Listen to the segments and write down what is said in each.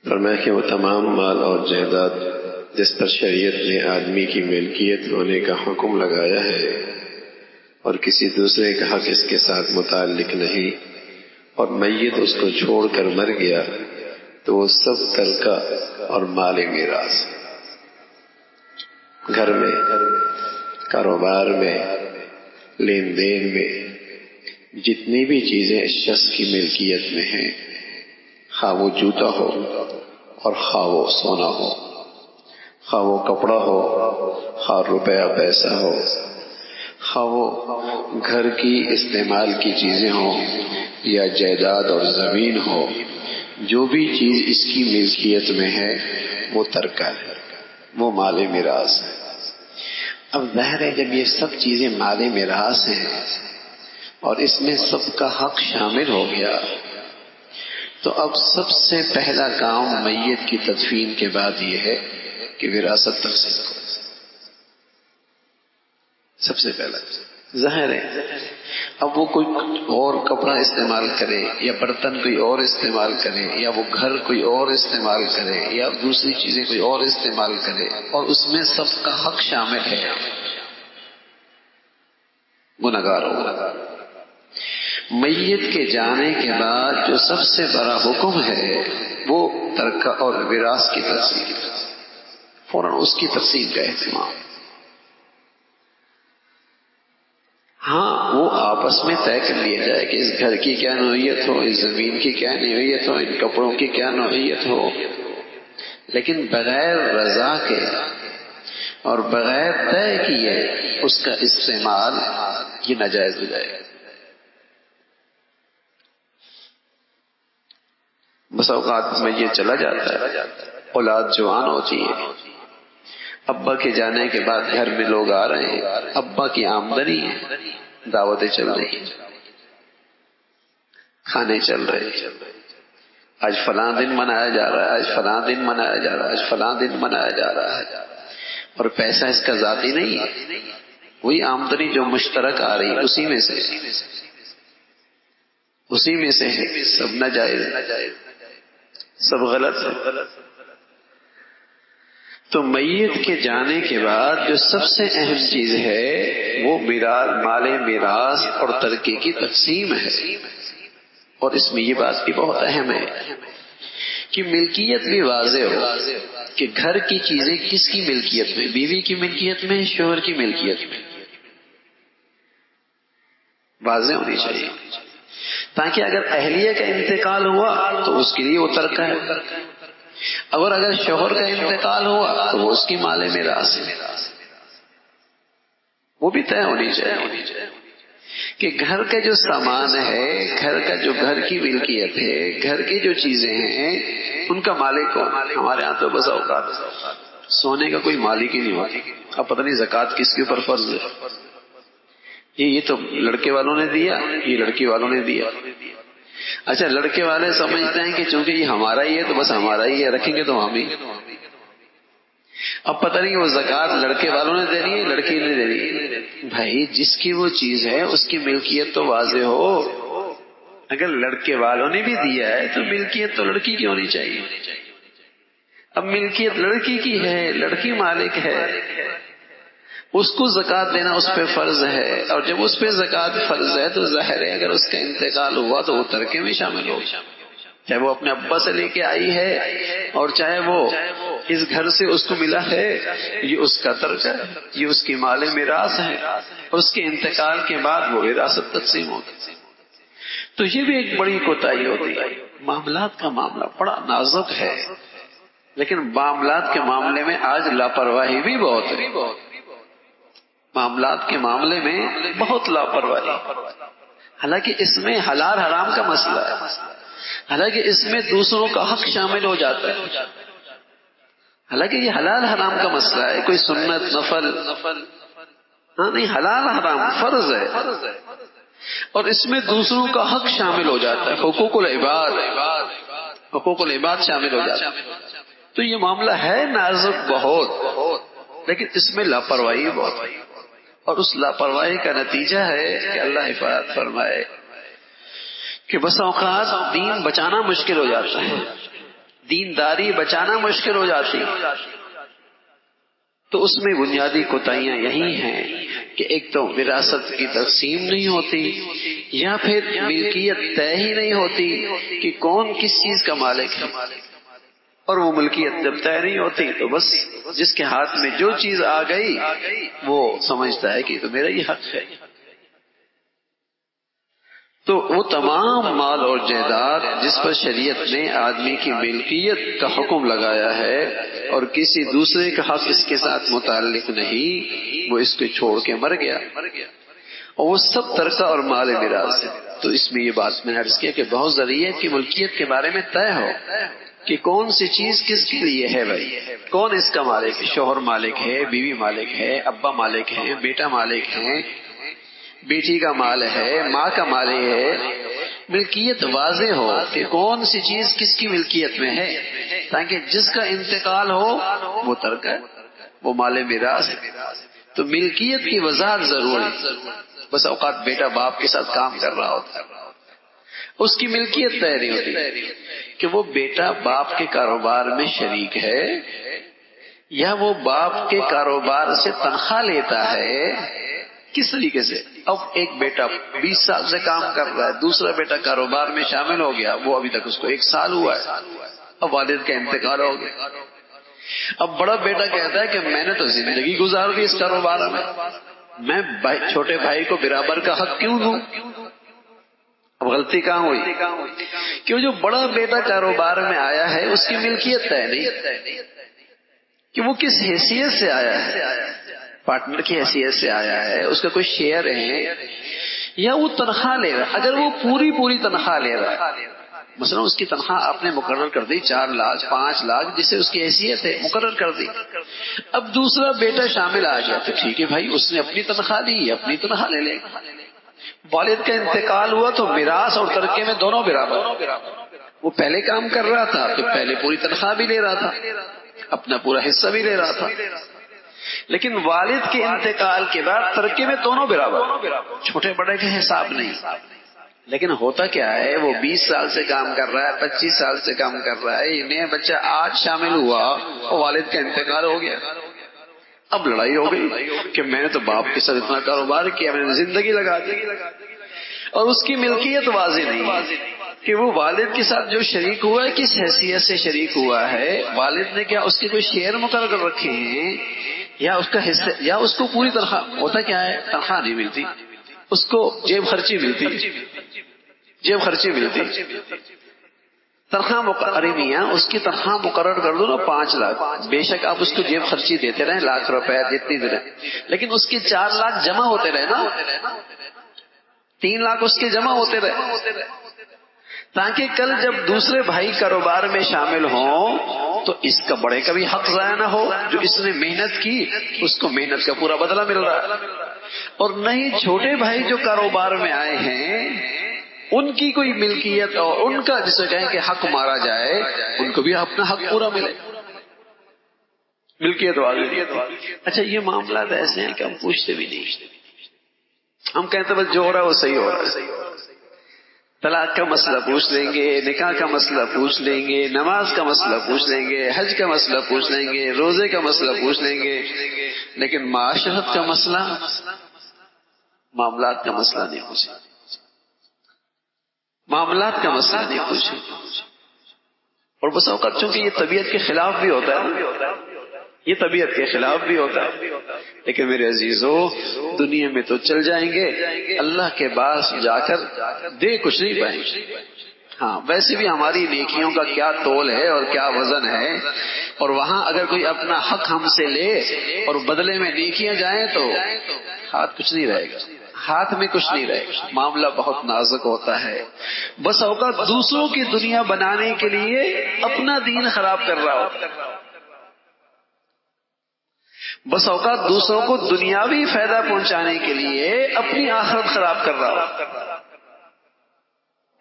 فرمایا کہ وہ تمام مال اور جائیداد جس پر شریعت نے آدمی کی ملکیت ہونے کا حکم لگایا ہے اور کسی دوسرے کا حق اس کے ساتھ متعلق نہیں، اور میت اس کو چھوڑ کر مر گیا تو وہ سب ترکہ اور مال میراث۔ گھر میں، کاروبار میں، لین دین میں جتنی بھی چیزیں اس شخص کی ملکیت میں ہیں، خواہ وہ جوتا ہو اور خواہ وہ سونا ہو، خواہ وہ کپڑا ہو، خواہ روپیہ پیسہ ہو، خواہ وہ گھر کی استعمال کی چیزیں ہوں یا جائیداد اور زمین ہو، جو بھی چیز اس کی ملکیت میں ہے وہ ترکہ ہے، وہ مال میراث ہے۔ اب ظاہر ہے جب یہ سب چیزیں مال میراث ہیں اور اس میں سب کا حق شامل ہو گیا تو اب سب سے پہلا کام میت کی تدفین کے بعد یہ ہے کہ وراثت تقسیم کرو۔ سب سے پہلا ظاہر ہے اب وہ کوئی اور کپڑا استعمال کرے یا برتن کوئی اور استعمال کرے یا وہ گھر کوئی اور استعمال کرے یا دوسری چیزیں کوئی اور استعمال کرے اور اس میں سب کا حق شامل ہے، گنہگار ہوگا۔ میت کے جانے کے بعد جو سب سے بڑا حکم ہے وہ ترکہ اور وراثت کی تقسیم، فوراً اس کی تقسیم کا اہتمام۔ ہاں وہ آپس میں طے کر لیا جائے کہ اس گھر کی کیا نوعیت ہو، اس زمین کی کیا نوعیت ہو، ان کپڑوں کی کیا نوعیت ہو، لیکن بغیر رضا کے اور بغیر طے کیے اس کا استعمال یہ ناجائز ہو جائے گا۔ بس اوقات میں یہ چلا جاتا ہے، اولاد جوان ہوتی ہے، ابا کے جانے کے بعد گھر میں لوگ آ رہے ہیں، ابا کی آمدنی ہے، دعوتیں چل رہی ہیں، کھانے چل رہے ہیں، آج فلاں دن منایا جا رہا ہے، آج فلاں دن منایا جا رہا ہے، آج فلاں دن منایا جا رہا ہے، اور پیسہ اس کا ذاتی نہیں ہے، وہی آمدنی جو مشترک آ رہی اسی میں سے ہے، سب ناجائز، سب غلط ہے۔ تو میت کے جانے کے بعد جو سب سے اہم چیز ہے وہ مال میراث اور ترکے کی تقسیم ہے، اور اس میں یہ بات بھی بہت اہم ہے کہ ملکیت بھی واضح ہو کہ گھر کی چیزیں کس کی ملکیت میں، بیوی کی ملکیت میں، شوہر کی ملکیت میں، واضح ہونی چاہیے تاکہ اگر اہلیہ کا انتقال ہوا تو اس کے لیے وہ ترکہ ہے، اگر شوہر کا انتقال ہوا تو وہ اس کی مال میراث ہے، وہ بھی طے ہونی چاہیے کہ گھر کا جو سامان ہے، گھر کا جو گھر کی ملکیت ہے، گھر کی جو چیزیں ہیں ان کا مالک کون۔ ہمارے ہاں تو بس اوقات سونے کا کوئی مالک ہی نہیں ہوتا، اب پتہ نہیں زکوٰۃ کس کے اوپر فرض ہے، یہ تو لڑکے والوں نے دیا، یہ لڑکی والوں نے دیا۔ اچھا لڑکے والے سمجھتے ہیں کہ چونکہ یہ ہمارا ہی ہے تو بس ہمارا ہی ہے، رکھیں گے تو ہم ہی، اب پتہ نہیں وہ زکوٰۃ لڑکے والوں نے دینی ہے لڑکی نے دینی ہے۔ بھائی جس کی وہ چیز ہے اس کی ملکیت تو واضح ہو، اگر لڑکے والوں نے بھی دیا ہے تو ملکیت تو لڑکی کی ہونی چاہیے۔ اب ملکیت لڑکی کی ہے، لڑکی مالک ہے، اس کو زکوٰۃ دینا اس پہ فرض ہے، اور جب اس پہ زکوٰۃ فرض ہے تو ظاہر ہے اگر اس کا انتقال ہوا تو وہ ترکے میں شامل ہو، چاہے وہ اپنے ابا سے لے کے آئی ہے اور چاہے وہ اس گھر سے اس کو ملا ہے، یہ اس کا ترکہ ہے، یہ اس کی مال میراث ہے، اور اس کے انتقال کے بعد وہ وراثت تقسیم ہوتی۔ تو یہ بھی ایک بڑی کوتاہی ہوتی ہے۔ معاملات کا معاملہ بڑا نازک ہے، لیکن معاملات کے معاملے میں آج لاپرواہی بھی بہت ہے، معاملات کے معاملے میں بہت لاپرواہی، حالانکہ اس میں حلال حرام کا مسئلہ ہے، حالانکہ اس میں دوسروں کا حق شامل ہو جاتا ہے، حالانکہ یہ حلال حرام کا مسئلہ ہے، کوئی سنت نفل ہاں نہیں، حلال حرام فرض ہے، اور اس میں دوسروں کا حق شامل ہو جاتا ہے، حقوق العباد شامل ہو جاتا ہے۔ تو یہ معاملہ ہے نازک بہت، لیکن اس میں لاپرواہی بہت ہے، اور اس لاپرواہی کا نتیجہ ہے کہ اللہ حفاظت فرمائے کہ بس اوقات دین بچانا مشکل ہو جاتا ہے، دینداری بچانا مشکل ہو جاتی. تو اس میں بنیادی کوتاہیاں یہی ہیں کہ ایک تو وراثت کی تقسیم نہیں ہوتی، یا پھر ملکیت طے ہی نہیں ہوتی کہ کون کس چیز کا مالک ہے. اور وہ ملکیت جب طے نہیں ہوتی تو بس جس کے ہاتھ میں جو چیز آ گئی وہ سمجھتا ہے کہ تو میرا ہی حق ہے. تو وہ تمام مال اور جائیداد جس پر شریعت نے آدمی کی ملکیت کا حکم لگایا ہے اور کسی دوسرے کا حق اس کے ساتھ متعلق نہیں، وہ اس کو چھوڑ کے مر گیا، اور وہ سب ترکہ اور مال میراث ہے. تو اس میں یہ بات میں نے عرض کیا کہ بہت ضروری ہے کہ ملکیت کے بارے میں طے ہو کہ کون سی چیز کس کے لیے ہے. بھائی کون اس کا مالک ہے؟ شوہر مالک ہے، بیوی مالک ہے، ابا مالک ہے، بیٹا مالک ہے، بیٹی کا مال ہے، ماں کا مال ہے. ملکیت واضح ہو کہ کون سی چیز کس کی ملکیت میں ہے، تاکہ جس کا انتقال ہو وہ ترکہ، وہ مال میراث ہے. تو ملکیت کی وضاحت ضروری. بس اوقات بیٹا باپ کے ساتھ کام کر رہا ہوتا ہے، اس کی ملکیت طے نہیں ہوتی کہ وہ بیٹا باپ کے کاروبار میں شریک ہے یا وہ باپ کے کاروبار سے تنخواہ لیتا ہے. کس طریقے سے؟ اب ایک بیٹا 20 سال سے کام کر رہا ہے، دوسرا بیٹا کاروبار میں شامل ہو گیا، وہ ابھی تک اس کو 1 سال ہوا ہے، اب والد کا انتقال ہو گیا. اب بڑا بیٹا کہتا ہے کہ میں نے تو زندگی گزار دی اس کاروبار میں چھوٹے بھائی کو برابر کا حق کیوں دوں؟ اب غلطی کہاں ہوئی؟ کہ جو بڑا بیٹا کاروبار میں آیا ہے اس کی ملکیت طے نہیں کہ وہ کس حیثیت سے آیا ہے. پارٹنر کی حیثیت سے آیا ہے، اس کا کوئی شیئر ہے یا وہ تنخواہ لے رہا ہے. اگر وہ پوری تنخواہ لے رہا ہے، مثلا اس کی تنخواہ آپ نے مقرر کر دی 4 لاکھ 5 لاکھ جسے اس کی حیثیت ہے مقرر کر دی، اب دوسرا بیٹا شامل آ گیا تو ٹھیک ہے بھائی، اس نے اپنی تنخواہ دی، اپنی تنخواہ لے لے. والد کا انتقال ہوا تو میراث اور ترکے میں دونوں برابر. وہ پہلے کام کر رہا تھا تو پہلے پوری تنخواہ بھی لے رہا تھا، اپنا پورا حصہ بھی لے رہا تھا، لیکن والد کے انتقال کے بعد ترکے میں دونوں برابر، چھوٹے بڑے کا حساب نہیں. لیکن ہوتا کیا ہے، وہ 20 سال سے کام کر رہا ہے، 25 سال سے کام کر رہا ہے، یہ نیا بچہ آج شامل ہوا اور والد کا انتقال ہو گیا. اب لڑائی ہو گئی کہ میں نے تو باپ کے ساتھ اتنا کاروبار کیا، میں نے زندگی لگا دی، اور اس کی ملکیت واضح نہیں کہ وہ والد کے ساتھ جو شریک ہوا ہے کس حیثیت سے شریک ہوا ہے. والد نے کیا اس کے کوئی شیئر مقرر کر رکھے ہیں یا اس کا حصہ، یا اس کو پوری تنخواہ. ہوتا کیا ہے، تنخواہ نہیں ملتی، اس کو جیب خرچی ملتی، جیب خرچی ملتی. تنخواہ مقرر میاں اس کی تنخواہ مقرر کر دو نا 5 لاکھ، بے شک آپ اس کو جیب خرچی دیتے رہیں لاکھ روپے جتنی دے رہے، لیکن اس کے 4 لاکھ جمع ہوتے رہے نا، 3 لاکھ اس کے جمع ہوتے رہے، تاکہ کل جب دوسرے بھائی کاروبار میں شامل ہوں تو اس کا بڑے کا بھی حق ضائع نہ ہو. جو اس نے محنت کی اس کو محنت کا پورا بدلہ مل رہا ہے، اور نہ ہی چھوٹے بھائی جو کاروبار میں آئے ہیں ان کی کوئی ملکیت اور ان کا جسے کہیں کہ حق مارا جائے، ان کو بھی اپنا حق پورا ملے. ملکیت والے. اچھا یہ معاملات ایسے ہیں کہ ہم پوچھتے بھی نہیں، ہم کہتے بس جو ہو رہا ہے وہ صحیح ہو رہا ہے. طلاق کا مسئلہ پوچھ لیں گے، نکاح کا مسئلہ پوچھ لیں گے، نماز کا مسئلہ پوچھ لیں گے، حج کا مسئلہ پوچھ لیں گے، روزے کا مسئلہ پوچھ لیں گے، لیکن معاشرت کا مسئلہ، معاملات کا مسئلہ نہیں پوچھیں. معاملات کا مسئلہ نہیں پوچھیں. اور بس اوقات چونکہ یہ طبیعت کے خلاف بھی ہوتا ہے، یہ طبیعت کے خلاف بھی ہوتا ہے، لیکن میرے عزیزو دنیا میں تو چل جائیں گے، اللہ کے پاس جا کر دے کچھ نہیں پائیں گے. ہاں ویسے بھی ہماری نیکیوں کا کیا تول ہے اور کیا وزن ہے، اور وہاں اگر کوئی اپنا حق ہم سے لے اور بدلے میں نیکیاں جائیں تو ہاتھ کچھ نہیں رہے گا، ہاتھ میں کچھ نہیں رہے گا. معاملہ بہت نازک ہوتا ہے. بس اوقات دوسروں کی دنیا بنانے کے لیے اپنا دین خراب کر رہا ہوتا ہے، بس اوقات دوسروں کو دنیاوی فائدہ پہنچانے کے لیے اپنی آخرت خراب کر رہا ہو.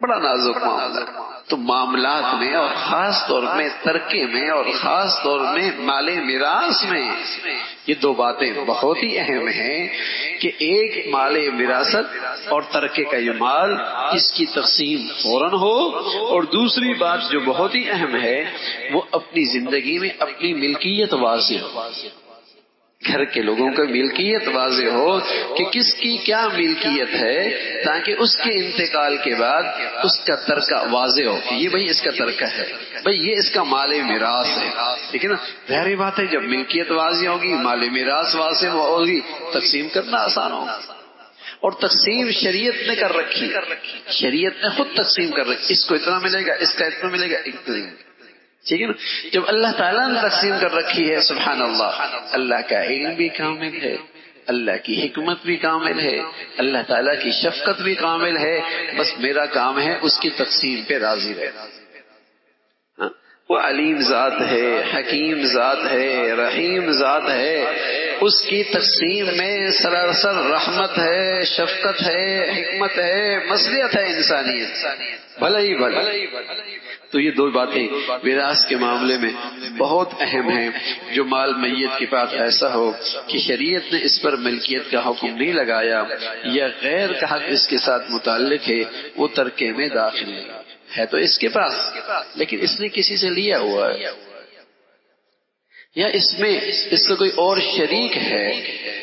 بڑا نازک معاملہ. تو معاملات میں اور خاص طور میں ترکے میں اور خاص طور میں مال میراث میں یہ دو باتیں بہت ہی اہم ہیں کہ ایک مال وراثت اور ترکے کا یہ مال اس کی تقسیم فوراً ہو، اور دوسری بات جو بہت ہی اہم ہے وہ اپنی زندگی میں اپنی ملکیت واضح ہو، گھر کے لوگوں کا ملکیت واضح ہو کہ کس کی کیا ملکیت ہے، تاکہ اس کے انتقال کے بعد اس کا ترکہ واضح ہو کہ یہ بھائی اس کا ترکہ ہے، بھائی یہ اس کا مال میراث ہے، ٹھیک ہے نا۔ ظاہری بات ہے جب ملکیت واضح ہوگی، مال میراث واضح ہوگی، تقسیم کرنا آسان ہوگا۔ اور تقسیم شریعت نے کر رکھی، شریعت نے خود تقسیم کر رکھی، اس کو اتنا ملے گا، اس کا اتنا ملے گا، ٹھیک ہے نا۔ جب اللہ تعالیٰ نے تقسیم کر رکھی ہے، سبحان اللہ، اللہ کا علم بھی کامل ہے، اللہ کی حکمت بھی کامل ہے، اللہ تعالیٰ کی شفقت بھی کامل ہے، بس میرا کام ہے اس کی تقسیم پہ راضی رہنا۔ وہ علیم ذات ہے، حکیم ذات ہے، رحیم ذات ہے، اس کی تقسیم میں سراسر رحمت ہے، شفقت ہے، حکمت ہے، مصلحت ہے انسانیت، بھلا ہی بھلا۔ تو یہ دو باتیں میراث کے معاملے میں بہت اہم ہیں۔ جو مال میت کے پاس ایسا ہو کہ شریعت نے اس پر ملکیت کا حکم نہیں لگایا یا غیر کا حق اس کے ساتھ متعلق ہے، وہ ترکے میں داخل ہے تو اس کے پاس، لیکن اس نے کسی سے لیا ہوا ہے یا اس میں اس کا کوئی اور شریک ہے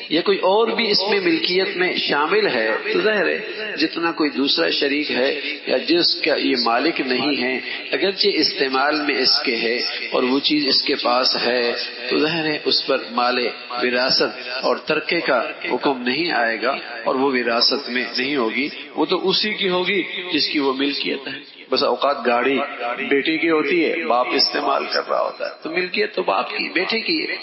یا کوئی اور بھی اس میں ملکیت میں شامل ہے، تو ظاہر ہے جتنا کوئی دوسرا شریک ہے یا جس کا یہ مالک نہیں ہے، اگرچہ استعمال میں اس کے ہے اور وہ چیز اس کے پاس ہے، تو ظاہر ہے اس پر مال وراثت اور ترکے کا حکم نہیں آئے گا اور وہ وراثت میں نہیں ہوگی، وہ تو اسی کی ہوگی جس کی وہ ملکیت ہے۔ بس اوقات گاڑی بیٹے کی ہوتی ہے، باپ استعمال کر رہا ہوتا ہے، تو ملکیت تو باپ کی، بیٹے کی ہے،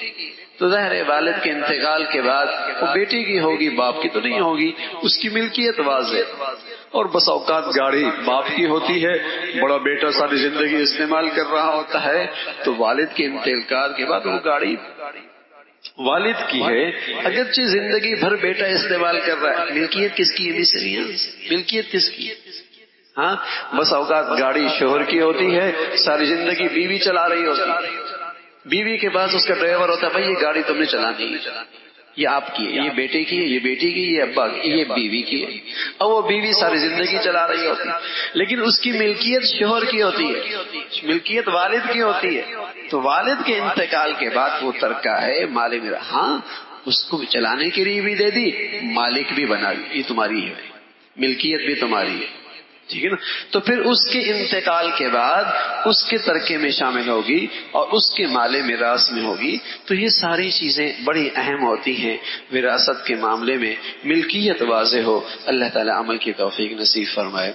تو ظاہر ہے والد کے انتقال کے بعد وہ بیٹے کی ہوگی، باپ کی تو نہیں ہوگی، اس کی ملکیت واضح۔ اور بس اوقات گاڑی باپ کی ہوتی ہے، بڑا بیٹا ساری زندگی استعمال کر رہا ہوتا ہے، تو والد کے انتقال کے بعد وہ گاڑی والد کی ہے، اگرچہ زندگی بھر بیٹا استعمال کر رہا ہے، ملکیت کس کی ہے؟ ملکیت کس کی؟ ہاں، بس اوقات گاڑی شوہر کی ہوتی ہے، ساری زندگی بیوی چلا رہی ہوتی ہے، بیوی کے پاس اس کا ڈرائیور ہوتا ہے، بھائی یہ گاڑی تم نے چلانی ہے، یہ آپ کی ہے، یہ بیٹے کی ہے، یہ بیٹی کی، یہ ابا کی، یہ بیوی کی ہے، اور وہ بیوی ساری زندگی چلا رہی ہوتی ہے، لیکن اس کی ملکیت شوہر کی ہوتی ہے، ملکیت والد کی ہوتی ہے، تو والد کے انتقال کے بعد وہ ترکہ ہے مال میرا، ہاں اس کو چلانے کے لیے بھی دے دی، مالک بھی بنا دی، یہ تمہاری ہے، ملکیت بھی تمہاری ہے، ٹھیک ہے نا۔ تو پھر اس کے انتقال کے بعد اس کے ترکے میں شامل ہوگی اور اس کے مال میراث میں ہوگی۔ تو یہ ساری چیزیں بڑی اہم ہوتی ہیں وراثت کے معاملے میں، ملکیت واضح ہو۔ اللہ تعالی عمل کی توفیق نصیب فرمائے۔